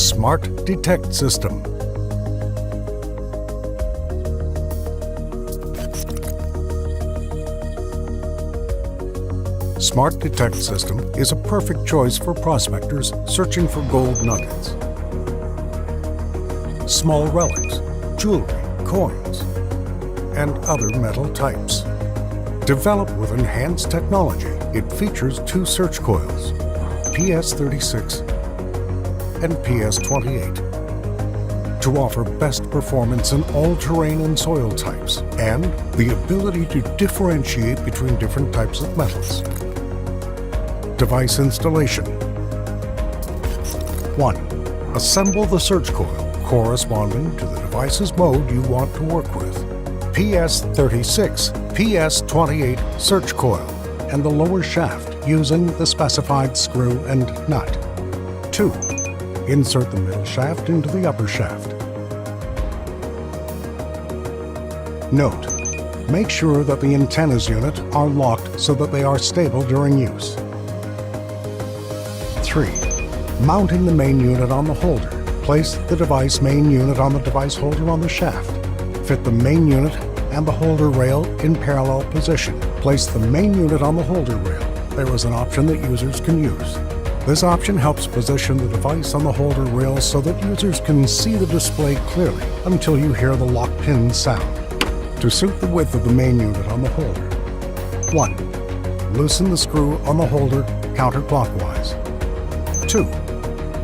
Smart Detect System. Smart Detect System is a perfect choice for prospectors searching for gold nuggets, small relics, jewelry, coins, and other metal types. Developed with enhanced technology, it features two search coils, PS36 and PS28, to offer best performance in all terrain and soil types, and the ability to differentiate between different types of metals. Device installation. 1. Assemble the search coil corresponding to the device's mode you want to work with. PS36, PS28 search coil and the lower shaft using the specified screw and nut. 2. Insert the middle shaft into the upper shaft. Note: make sure that the antennas unit are locked so that they are stable during use. 3. Mounting the main unit on the holder. Place the device main unit on the device holder on the shaft. Fit the main unit and the holder rail in parallel position. Place the main unit on the holder rail. There is an option that users can use. This option helps position the device on the holder rail so that users can see the display clearly until you hear the lock pin sound. To suit the width of the main unit on the holder. 1. Loosen the screw on the holder counterclockwise. 2.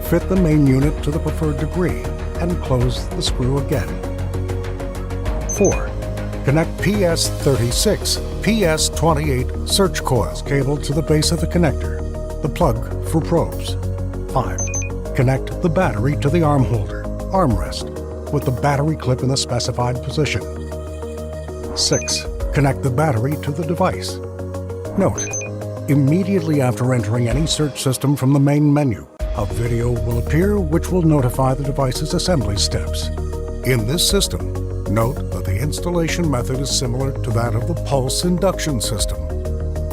Fit the main unit to the preferred degree and close the screw again. 4. Connect PS36, PS28 search coils cable to the base of the connector, the plug for probes. 5. Connect the battery to the arm holder, armrest, with the battery clip in the specified position. 6. Connect the battery to the device. Note: immediately after entering any search system from the main menu, a video will appear which will notify the device's assembly steps. In this system, note that the installation method is similar to that of the Pulse Induction system.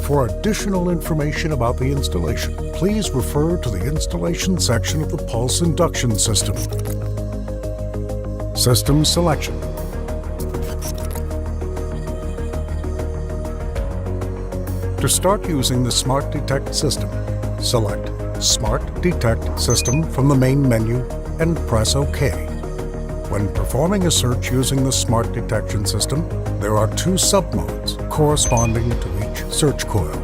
For additional information about the installation, please refer to the installation section of the Pulse Induction system. System selection. To start using the Smart Detect system, select Smart Detect System from the main menu and press OK. When performing a search using the Smart Detection system, there are two sub-modes corresponding to each search coil.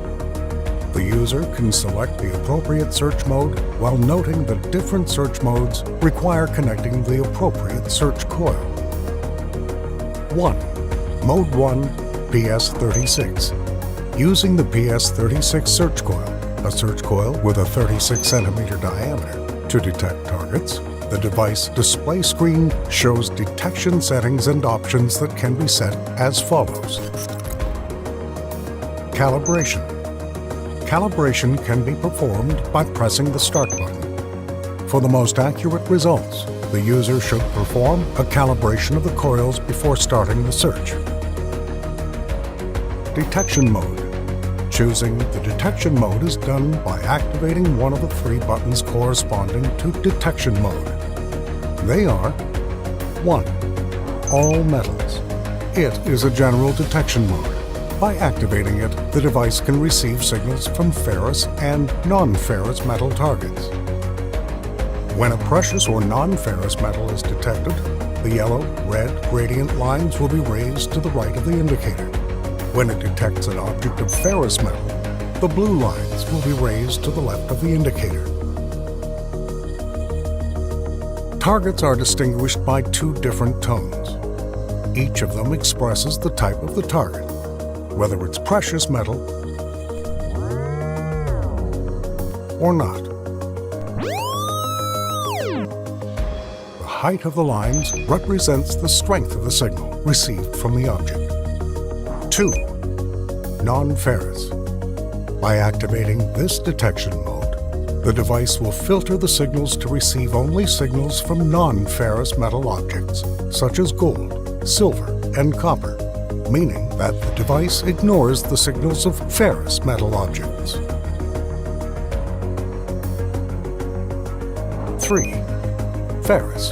The user can select the appropriate search mode while noting that different search modes require connecting the appropriate search coil. 1. Mode 1, PS36. Using the PS36 search coil, a search coil with a 36 cm diameter, to detect targets, the device display screen shows detection settings and options that can be set as follows. Calibration. Calibration can be performed by pressing the Start button. For the most accurate results, the user should perform a calibration of the coils before starting the search. Detection mode. Choosing the detection mode is done by activating one of the three buttons corresponding to detection mode. They are: 1. All metals. It is a general detection mode. By activating it, the device can receive signals from ferrous and non-ferrous metal targets. When a precious or non-ferrous metal is detected, the yellow, red gradient lines will be raised to the right of the indicator. When it detects an object of ferrous metal, the blue lines will be raised to the left of the indicator. Targets are distinguished by two different tones. Each of them expresses the type of the target, whether it's precious metal or not. The height of the lines represents the strength of the signal received from the object. 2. Non-ferrous. By activating this detection mode, the device will filter the signals to receive only signals from non-ferrous metal objects, such as gold, silver, and copper, meaning that the device ignores the signals of ferrous metal objects. 3. ferrous.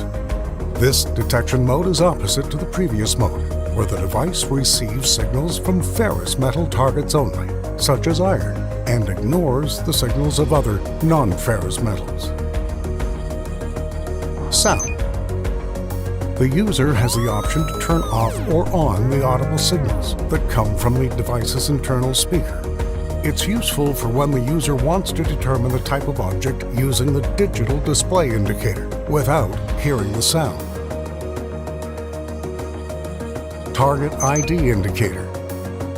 This detection mode is opposite to the previous mode, where the device receives signals from ferrous metal targets only, such as iron, and ignores the signals of other non-ferrous metals. Sound. The user has the option to turn off or on the audible signals that come from the device's internal speaker. It's useful for when the user wants to determine the type of object using the digital display indicator without hearing the sound. Target ID indicator.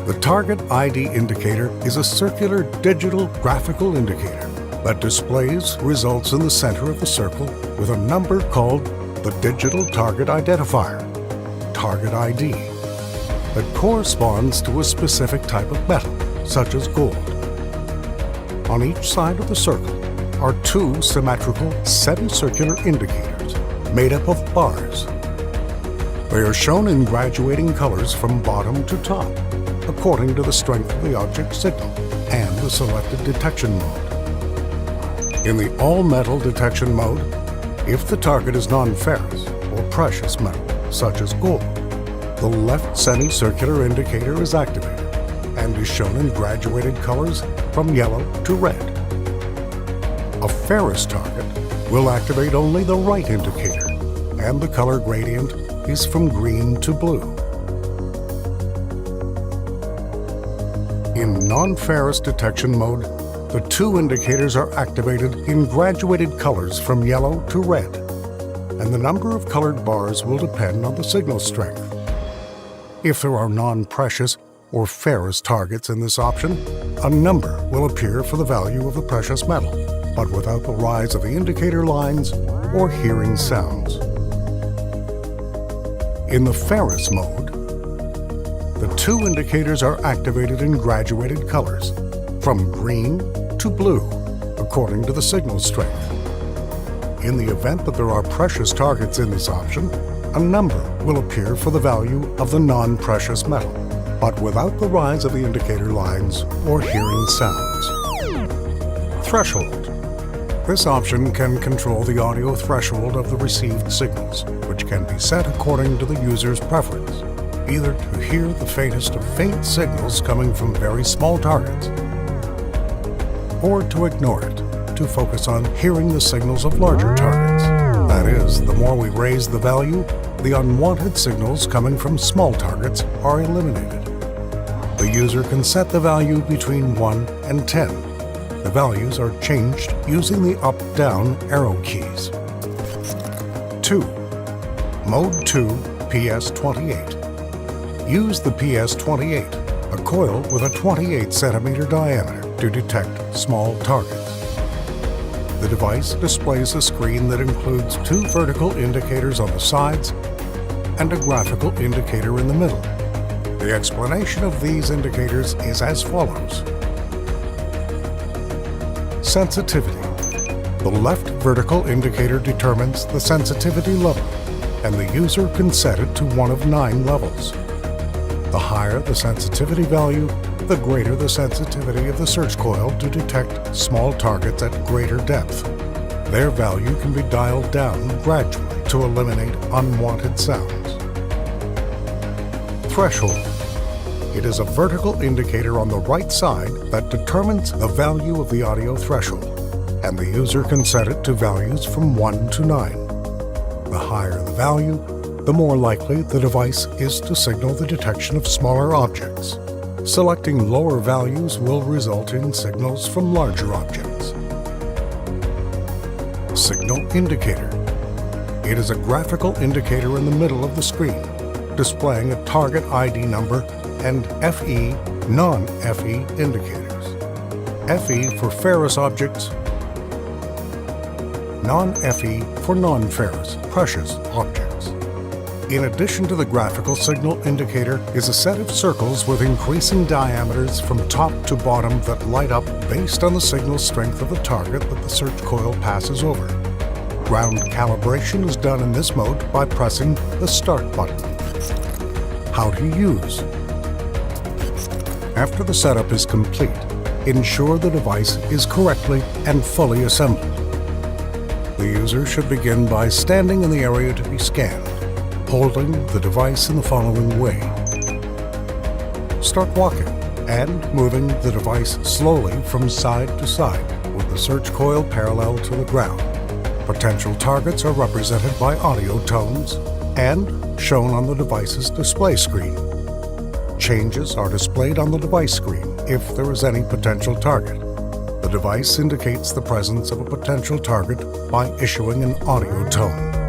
The Target ID indicator is a circular digital graphical indicator that displays results in the center of the circle with a number called the Digital Target Identifier, Target ID, that corresponds to a specific type of metal, such as gold. On each side of the circle are two symmetrical semicircular indicators made up of bars. They are shown in graduating colors from bottom to top, according to the strength of the object signal and the selected detection mode. In the all-metal detection mode, if the target is non-ferrous or precious metal, such as gold, the left semicircular indicator is activated and is shown in graduated colors from yellow to red. A ferrous target will activate only the right indicator, and the color gradient is from green to blue. In non-ferrous detection mode, the two indicators are activated in graduated colors from yellow to red, and the number of colored bars will depend on the signal strength. If there are non-precious or ferrous targets in this option, a number will appear for the value of the precious metal, but without the rise of the indicator lines or hearing sounds. In the ferrous mode, the two indicators are activated in graduated colors, from green to blue, according to the signal strength. In the event that there are precious targets in this option, a number will appear for the value of the non-precious metal, but without the rise of the indicator lines or hearing sounds. Threshold. This option can control the audio threshold of the received signals, which can be set according to the user's preference, either to hear the faintest of faint signals coming from very small targets, or to ignore it, to focus on hearing the signals of larger targets. That is, the more we raise the value, the unwanted signals coming from small targets are eliminated. The user can set the value between 1 and 10. The values are changed using the up-down arrow keys. 2. Mode 2 PS28. Use the PS28, a coil with a 28 centimeter diameter, to detect small targets. The device displays a screen that includes two vertical indicators on the sides and a graphical indicator in the middle. The explanation of these indicators is as follows. Sensitivity. The left vertical indicator determines the sensitivity level, and the user can set it to one of 9 levels. The higher the sensitivity value, the greater the sensitivity of the search coil to detect small targets at greater depth. Their value can be dialed down gradually to eliminate unwanted sounds. Threshold. It is a vertical indicator on the right side that determines the value of the audio threshold, and the user can set it to values from 1 to 9. The higher the value, the more likely the device is to signal the detection of smaller objects. Selecting lower values will result in signals from larger objects. Signal indicator. It is a graphical indicator in the middle of the screen, displaying a target ID number and FE, non-FE indicators. FE for ferrous objects, non-FE for non-ferrous, precious objects. In addition to the graphical signal indicator is a set of circles with increasing diameters from top to bottom that light up based on the signal strength of the target that the search coil passes over. Ground calibration is done in this mode by pressing the Start button. How to use. After the setup is complete, ensure the device is correctly and fully assembled. The user should begin by standing in the area to be scanned, holding the device in the following way. Start walking and moving the device slowly from side to side with the search coil parallel to the ground. Potential targets are represented by audio tones and shown on the device's display screen. Changes are displayed on the device screen if there is any potential target. The device indicates the presence of a potential target by issuing an audio tone.